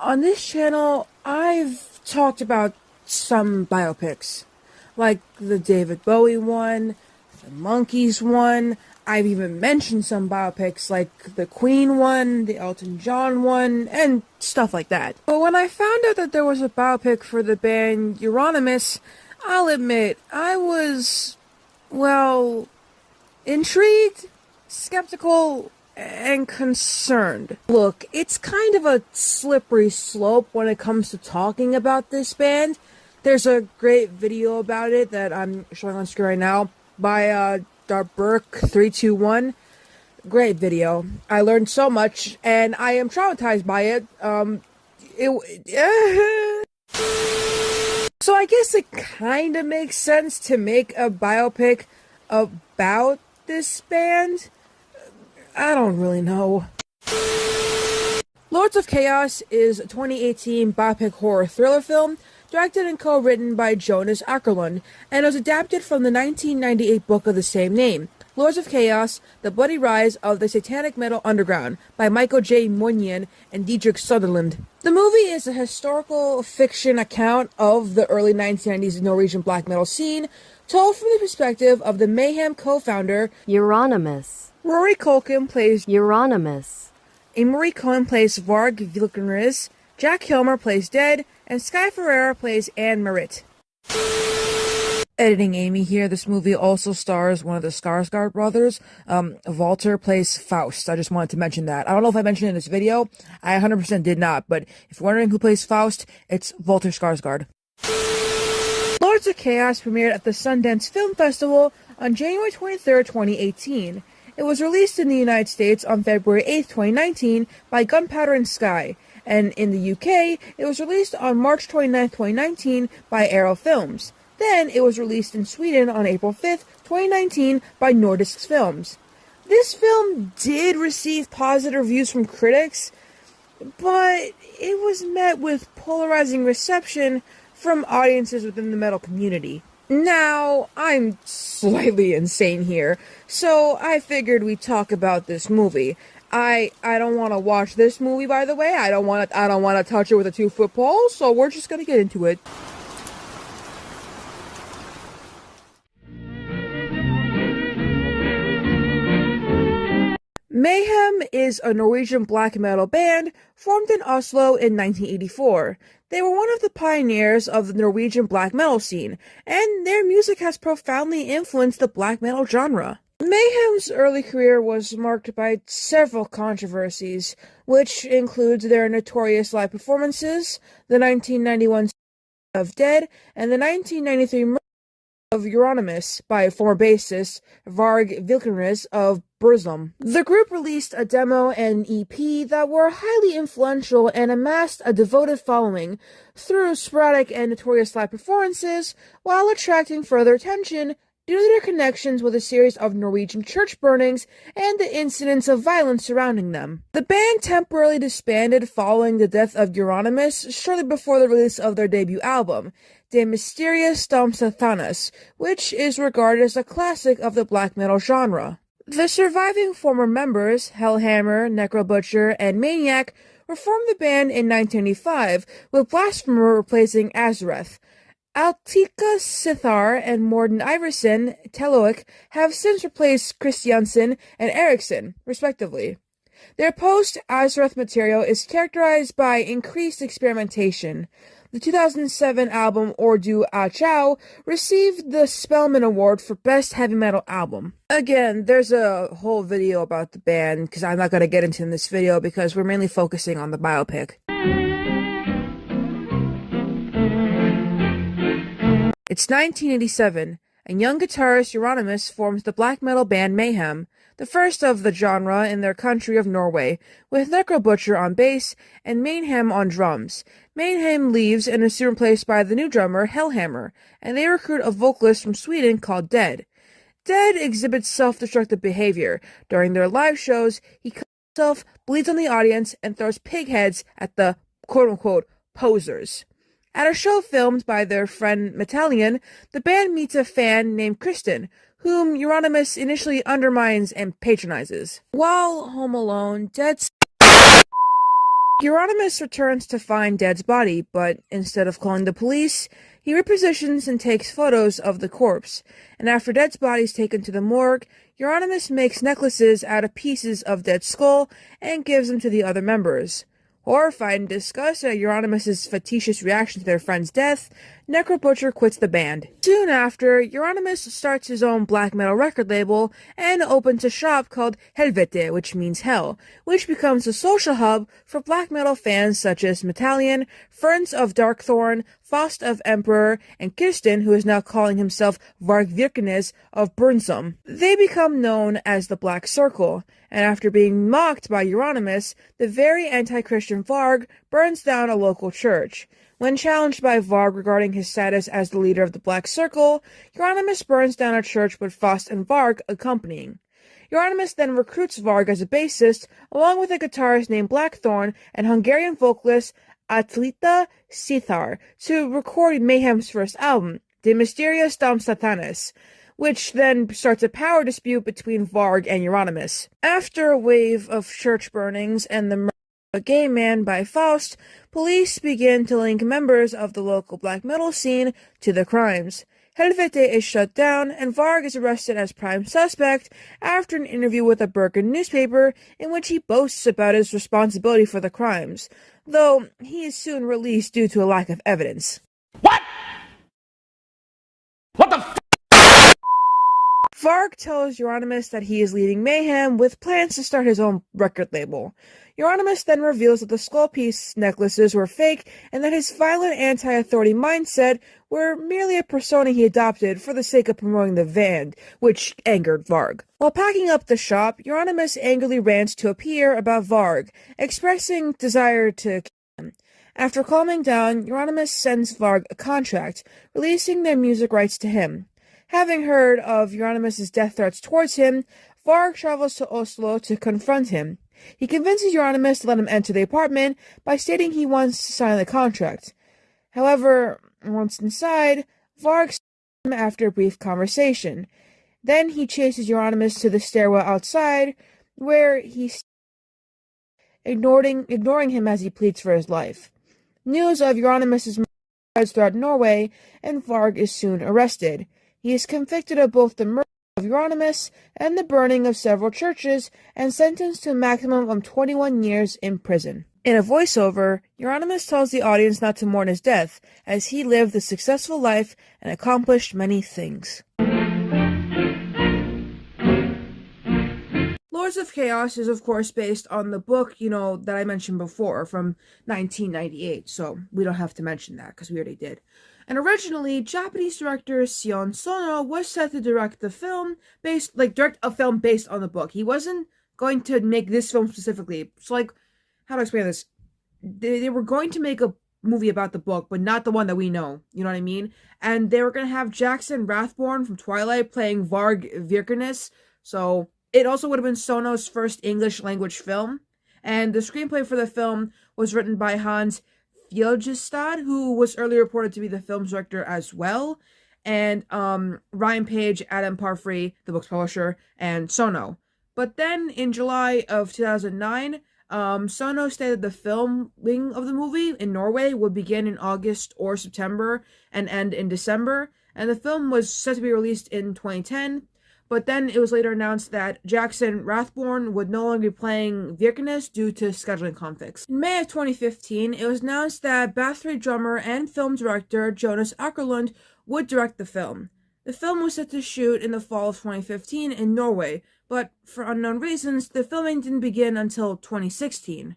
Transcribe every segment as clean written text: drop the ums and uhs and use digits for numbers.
On this channel, I've talked about some biopics, like the David Bowie one, the Monkees one. I've even mentioned some biopics like the Queen one, the Elton John one, and stuff like that. But when I found out that there was a biopic for the band Euronymous, I'll admit, I was, well, intrigued, skeptical, and concerned. Look, it's kind of a slippery slope when it comes to talking about this band. There's a great video about it that I'm showing on screen right now by Darburk321. Great video. I learned so much, and I am traumatized by it. So I guess it kind of makes sense to make a biopic about this band. I don't really know. Lords of Chaos is a 2018 biopic horror thriller film directed and co-written by Jonas Åkerlund and was adapted from the 1998 book of the same name, Lords of Chaos, The Bloody Rise of the Satanic Metal Underground by Michael J. Moynihan and Dietrich Sutherland. The movie is a historical fiction account of the early 1990s Norwegian black metal scene, told from the perspective of the Mayhem co-founder Euronymous. Rory Culkin plays Euronymous. Amory Cohen plays Varg Vikernes, Jack Kilmer plays Dead, and Sky Ferreira plays Anne Merritt. Editing Amy here. This movie also stars one of the Skarsgård brothers. Walter plays Faust. I just wanted to mention that. I don't know if I mentioned it in this video. I 100% did not, but if you're wondering who plays Faust, it's Walter Skarsgård. Lords of Chaos premiered at the Sundance Film Festival on January 23rd, 2018. It was released in the United States on February 8th, 2019 by Gunpowder and Sky, and in the UK, it was released on March 29th, 2019 by Arrow Films. Then it was released in Sweden on April 5th, 2019 by Nordisk Films. This film did receive positive reviews from critics, but it was met with polarizing reception from audiences within the metal community. Now, I'm slightly insane here, so I figured we'd talk about this movie. I don't want to watch this movie, by the way. I don't want to touch it with a 2-foot pole, so we're just gonna get into it. Mayhem is a Norwegian black metal band formed in Oslo in 1984. They were one of the pioneers of the Norwegian black metal scene, and their music has profoundly influenced the black metal genre. Mayhem's early career was marked by several controversies, which includes their notorious live performances, the 1991 of Dead, and the 1993 murder of Euronymous by former bassist Varg Vikernes of Burzum. The group released a demo and EP that were highly influential and amassed a devoted following through sporadic and notorious live performances, while attracting further attention due to their connections with a series of Norwegian church burnings and the incidents of violence surrounding them. The band temporarily disbanded following the death of Euronymous shortly before the release of their debut album, De Mysterious Stamsathanas, which is regarded as a classic of the black metal genre. The surviving former members, Hellhammer, Necrobutcher, and Maniac, reformed the band in 1995, with Blasphemer replacing Azareth. Altika Sithar and Morten Iversen, Teloic, have since replaced Christiansen and Eriksson, respectively. Their post-Azareth material is characterized by increased experimentation. The 2007 album Ordu Achau received the Spellman Award for Best Heavy Metal Album. Again, there's a whole video about the band, because I'm not going to get into in this video because we're mainly focusing on the biopic. It's 1987, and young guitarist Euronymous forms the black metal band Mayhem, the first of the genre in their country of Norway, with Necrobutcher on bass and Mayhem on drums. Mayhem leaves and is soon replaced by the new drummer Hellhammer, and they recruit a vocalist from Sweden called Dead. Dead exhibits self-destructive behavior. During their live shows, he cuts himself, bleeds on the audience, and throws pig heads at the quote-unquote posers. At a show filmed by their friend Metallion, the band meets a fan named Kristen, whom Euronymous initially undermines and patronizes. While home alone, Dead Euronymous returns to find Dead's body, but instead of calling the police, he repositions and takes photos of the corpse. And after Dead's body is taken to the morgue, Euronymous makes necklaces out of pieces of Dead's skull and gives them to the other members. Horrified and disgusted at Euronymous' facetious reaction to their friend's death, Necrobutcher quits the band. Soon after, Euronymous starts his own black metal record label and opens a shop called Helvete, which means hell, which becomes a social hub for black metal fans such as Metallion, Ferns of Darkthorn, Faust of Emperor, and Kirsten, who is now calling himself Varg Vikernes of Burnsom. They become known as the Black Circle, and after being mocked by Euronymous, the very anti-Christian Varg burns down a local church. When challenged by Varg regarding his status as the leader of the Black Circle, Euronymous burns down a church with Faust and Varg accompanying. Euronymous then recruits Varg as a bassist, along with a guitarist named Blackthorn and Hungarian vocalist Atlita Sithar, to record Mayhem's first album, De Mysterious Dom Satanas, which then starts a power dispute between Varg and Euronymous. After a wave of church burnings and the murder of a gay man by Faust, police begin to link members of the local black metal scene to the crimes. Helvete is shut down, and Varg is arrested as prime suspect after an interview with a Bergen newspaper in which he boasts about his responsibility for the crimes, though he is soon released due to a lack of evidence. What? What the f***? Varg tells Euronymous that he is leading Mayhem with plans to start his own record label. Euronymous then reveals that the skull piece necklaces were fake and that his violent anti-authority mindset were merely a persona he adopted for the sake of promoting the band, which angered Varg. While packing up the shop, Euronymous angrily rants to a peer about Varg, expressing desire to kill him. After calming down, Euronymous sends Varg a contract, releasing their music rights to him. Having heard of Euronymous' death threats towards him, Varg travels to Oslo to confront him. He convinces Euronymous to let him enter the apartment by stating he wants to sign the contract. However, once inside, Varg stops him after a brief conversation. Then he chases Euronymous to the stairwell outside, where he ignoring him as he pleads for his life. News of Euronymous' murder spreads throughout Norway, and Varg is soon arrested. He is convicted of both the murder of Euronymous and the burning of several churches, and sentenced to a maximum of 21 years in prison. In a voiceover, Euronymous tells the audience not to mourn his death, as he lived a successful life and accomplished many things. Lords of Chaos is, of course, based on the book, that I mentioned before, from 1998, so we don't have to mention that, because we already did. And originally, Japanese director Sion Sono was set to direct a film based on the book. He wasn't going to make this film specifically. So, how to explain this? They were going to make a movie about the book, but not the one that we know. You know what I mean? And they were going to have Jackson Rathborn from Twilight playing Varg Vikernes. So, it also would have been Sono's first English language film. And the screenplay for the film was written by Hans Fjellstad, who was earlier reported to be the film's director as well, and Ryan Page, Adam Parfrey, the book's publisher, and Sono. But then in July of 2009, Sono stated the filming of the movie in Norway would begin in August or September and end in December, and the film was set to be released in 2010. But then it was later announced that Jackson Rathborn would no longer be playing Vikernes due to scheduling conflicts. In May of 2015, it was announced that Bathory drummer and film director Jonas Åkerlund would direct the film. The film was set to shoot in the fall of 2015 in Norway, but for unknown reasons, the filming didn't begin until 2016.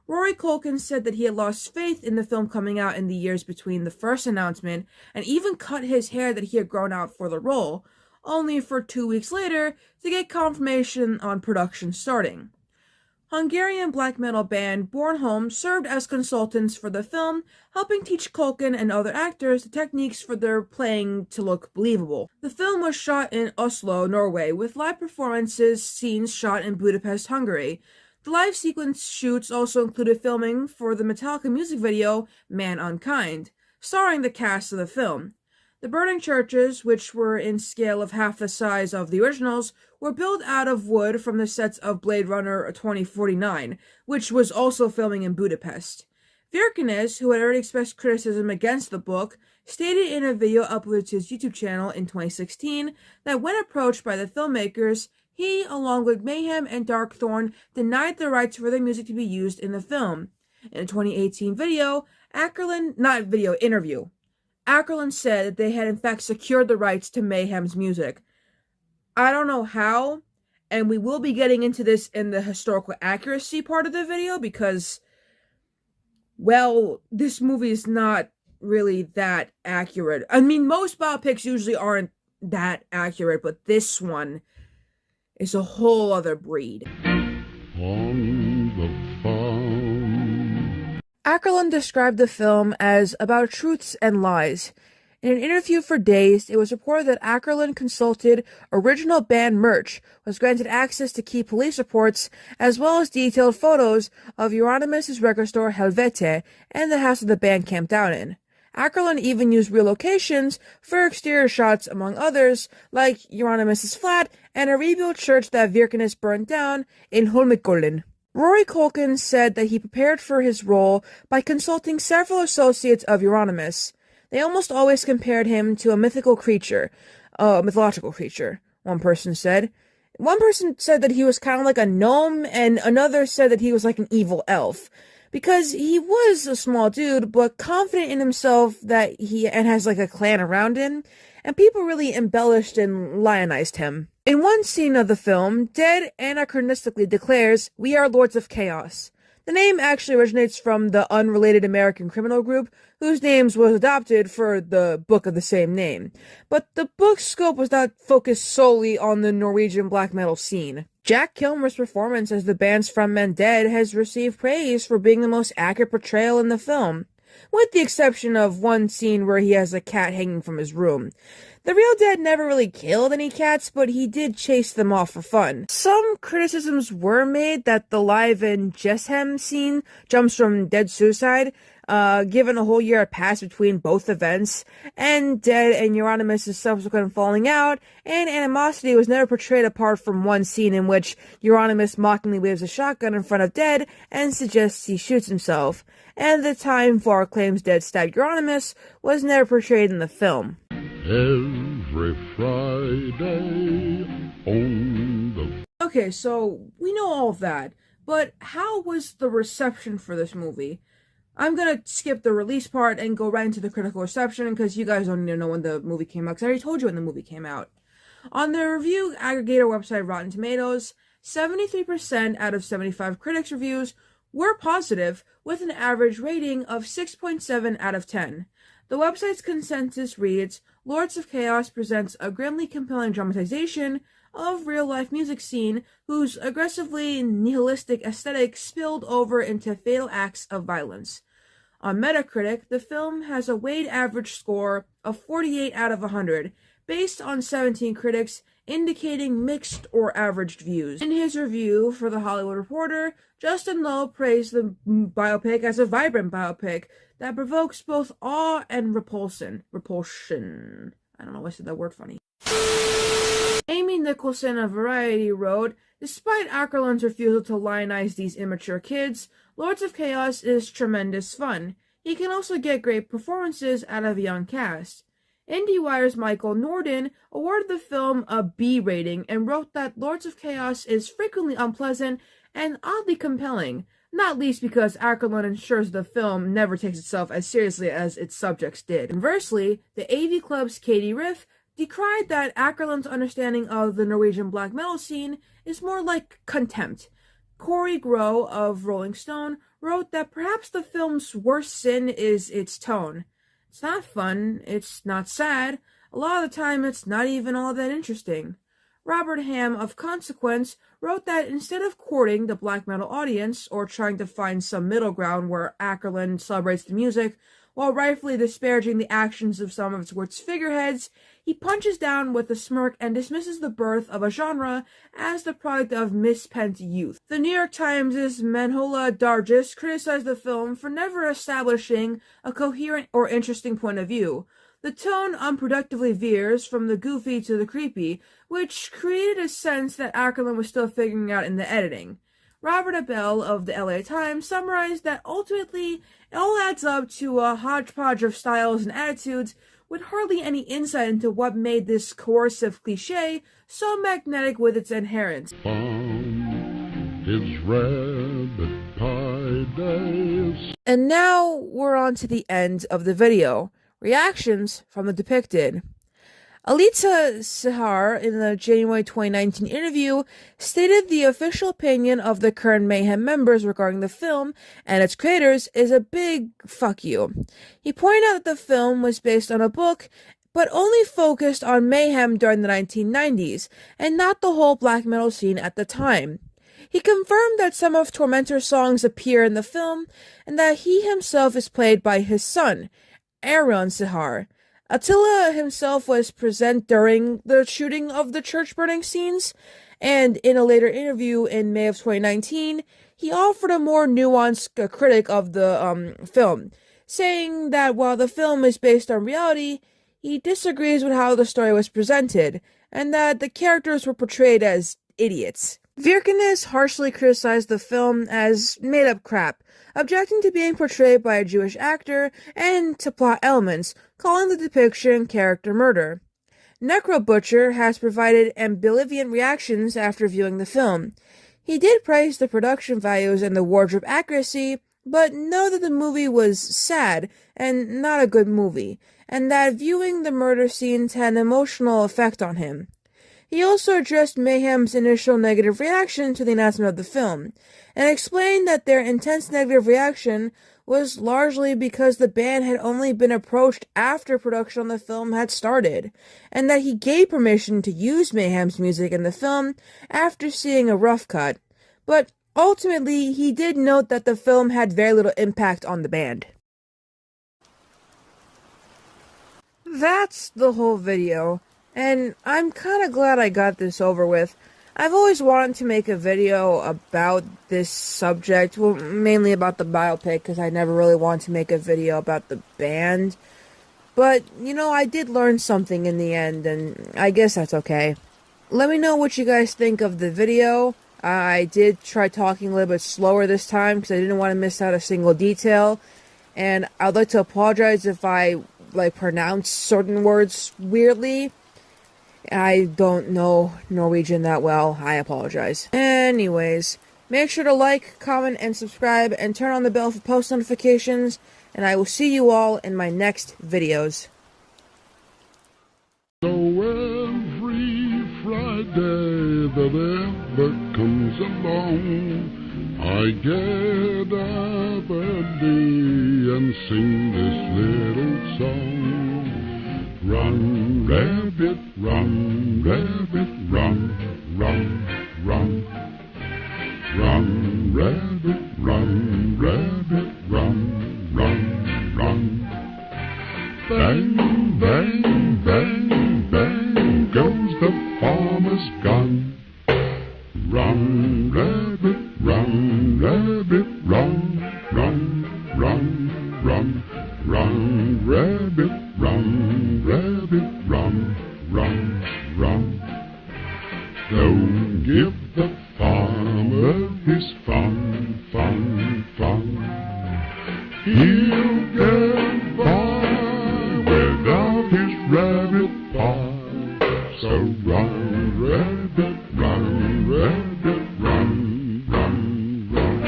Rory Culkin said that he had lost faith in the film coming out in the years between the first announcement, and even cut his hair that he had grown out for the role, only for 2 weeks later to get confirmation on production starting. Hungarian black metal band Bornholm served as consultants for the film, helping teach Culkin and other actors the techniques for their playing to look believable. The film was shot in Oslo, Norway, with live performances scenes shot in Budapest, Hungary. The live sequence shoots also included filming for the Metallica music video Man Unkind, starring the cast of the film. The burning churches, which were in scale of half the size of the originals, were built out of wood from the sets of Blade Runner 2049, which was also filming in Budapest. Virkanes, who had already expressed criticism against the book, stated in a video uploaded to his YouTube channel in 2016 that when approached by the filmmakers, he, along with Mayhem and Darkthorn, denied the rights for their music to be used in the film. In a 2018 interview, Ackerlund said that they had in fact secured the rights to Mayhem's music. I don't know how, and we will be getting into this in the historical accuracy part of the video because, well, this movie is not really that accurate. I mean, most biopics usually aren't that accurate, but this one is a whole other breed. Ackerlund described the film as about truths and lies. In an interview for Dazed, it was reported that Ackerlund consulted original band merch, was granted access to key police reports, as well as detailed photos of Euronymous' record store Helvete and the house that the band camped out in. Ackerlund even used real locations for exterior shots, among others, like Euronymous' flat and a rebuilt church that Virkanes burned down in Holmenkollen. Rory Culkin said that he prepared for his role by consulting several associates of Euronymous. They almost always compared him to a mythological creature, one person said. One person said that he was kind of like a gnome, and another said that he was like an evil elf. Because he was a small dude, but confident in himself and has like a clan around him, and people really embellished and lionized him. In one scene of the film, Dead anachronistically declares, "We are Lords of Chaos." The name actually originates from the unrelated American criminal group, whose names was adopted for the book of the same name. But the book's scope was not focused solely on the Norwegian black metal scene. Jack Kilmer's performance as the band's frontman Dead has received praise for being the most accurate portrayal in the film, with the exception of one scene where he has a cat hanging from his room. The real Dead never really killed any cats, but he did chase them off for fun. Some criticisms were made that the live in Jeshem scene jumps from Dead's suicide, given a whole year had passed between both events, and Dead and Euronymous' subsequent falling out, and animosity was never portrayed apart from one scene in which Euronymous mockingly waves a shotgun in front of Dead and suggests he shoots himself, and the time Var claims Dead stabbed Euronymous was never portrayed in the film. Every Friday on the... Okay, so we know all of that, but how was the reception for this movie? I'm gonna skip the release part and go right into the critical reception because you guys don't need to know when the movie came out, because I already told you when the movie came out. On the review aggregator website Rotten Tomatoes, 73% out of 75 critics' reviews were positive, with an average rating of 6.7 out of 10. The website's consensus reads, "Lords of Chaos presents a grimly compelling dramatization of real-life music scene whose aggressively nihilistic aesthetic spilled over into fatal acts of violence." On Metacritic, the film has a weighted average score of 48 out of 100, based on 17 critics, indicating mixed or averaged views. In his review for The Hollywood Reporter, Justin Lowe praised the biopic as a vibrant biopic that provokes both awe and repulsion. I don't know why I said that word funny. Amy Nicholson of Variety wrote, "Despite Ackerlund's refusal to lionize these immature kids, Lords of Chaos is tremendous fun. He can also get great performances out of a young cast." IndieWire's Michael Norden awarded the film a B rating and wrote that Lords of Chaos is frequently unpleasant and oddly compelling, not least because Ackerlund ensures the film never takes itself as seriously as its subjects did. Conversely, the AV Club's Katie Riff decried that Ackerlund's understanding of the Norwegian black metal scene is more like contempt. Corey Grow of Rolling Stone wrote that perhaps the film's worst sin is its tone. It's not fun, it's not sad, a lot of the time it's not even all that interesting. Robert Ham of Consequence wrote that instead of courting the black metal audience or trying to find some middle ground where Ackerlund celebrates the music while rightfully disparaging the actions of some of its worst figureheads, he punches down with a smirk and dismisses the birth of a genre as the product of mispent youth. The New York Times' Manhola Dargis criticized the film for never establishing a coherent or interesting point of view. The tone unproductively veers from the goofy to the creepy, which created a sense that Ackerman was still figuring out in the editing. Robert Abel of the LA Times summarized that ultimately it all adds up to a hodgepodge of styles and attitudes with hardly any insight into what made this coercive cliché so magnetic with its adherents. His rabbit pie days. And now we're on to the end of the video. Reactions from the depicted. Alita Sihar, in the January 2019 interview, stated the official opinion of the current Mayhem members regarding the film and its creators is a big fuck you. He pointed out that the film was based on a book, but only focused on Mayhem during the 1990s, and not the whole black metal scene at the time. He confirmed that some of Tormentor's songs appear in the film, and that he himself is played by his son, Aaron Sihar. Attila himself was present during the shooting of the church burning scenes, and in a later interview in May of 2019, he offered a more nuanced critic of the film, saying that while the film is based on reality, he disagrees with how the story was presented, and that the characters were portrayed as idiots. Virkenes harshly criticized the film as made-up crap, objecting to being portrayed by a Jewish actor and to plot elements, calling the depiction character murder. Necro Butcher has provided ambivalent reactions after viewing the film. He did praise the production values and the wardrobe accuracy, but noted that the movie was sad and not a good movie, and that viewing the murder scenes had an emotional effect on him. He also addressed Mayhem's initial negative reaction to the announcement of the film, and explained that their intense negative reaction was largely because the band had only been approached after production on the film had started, and that he gave permission to use Mayhem's music in the film after seeing a rough cut. But ultimately, he did note that the film had very little impact on the band. That's the whole video. And I'm kind of glad I got this over with. I've always wanted to make a video about this subject, well, mainly about the biopic, because I never really wanted to make a video about the band. But, I did learn something in the end, and I guess that's okay. Let me know what you guys think of the video. I did try talking a little bit slower this time, because I didn't want to miss out a single detail. And I'd like to apologize if I, pronounce certain words weirdly. I don't know Norwegian that well. I apologize. Anyways, make sure to like, comment, and subscribe, and turn on the bell for post notifications, and I will see you all in my next videos. So every Friday that ever comes along, I get up early and sing this little song. Run, rabbit, run, rabbit, run, run, run. Run, rabbit, run, rabbit, run, run, run. Bang, bang, bang, bang goes the farmer's gun. Run, rabbit, run, rabbit, run, run, run, run. Run, rabbit, run, rabbit, run, run, run. Don't give the farmer his fun, fun, fun. He'll get by without his rabbit pie. So run, rabbit, run, rabbit, run, run, run.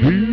He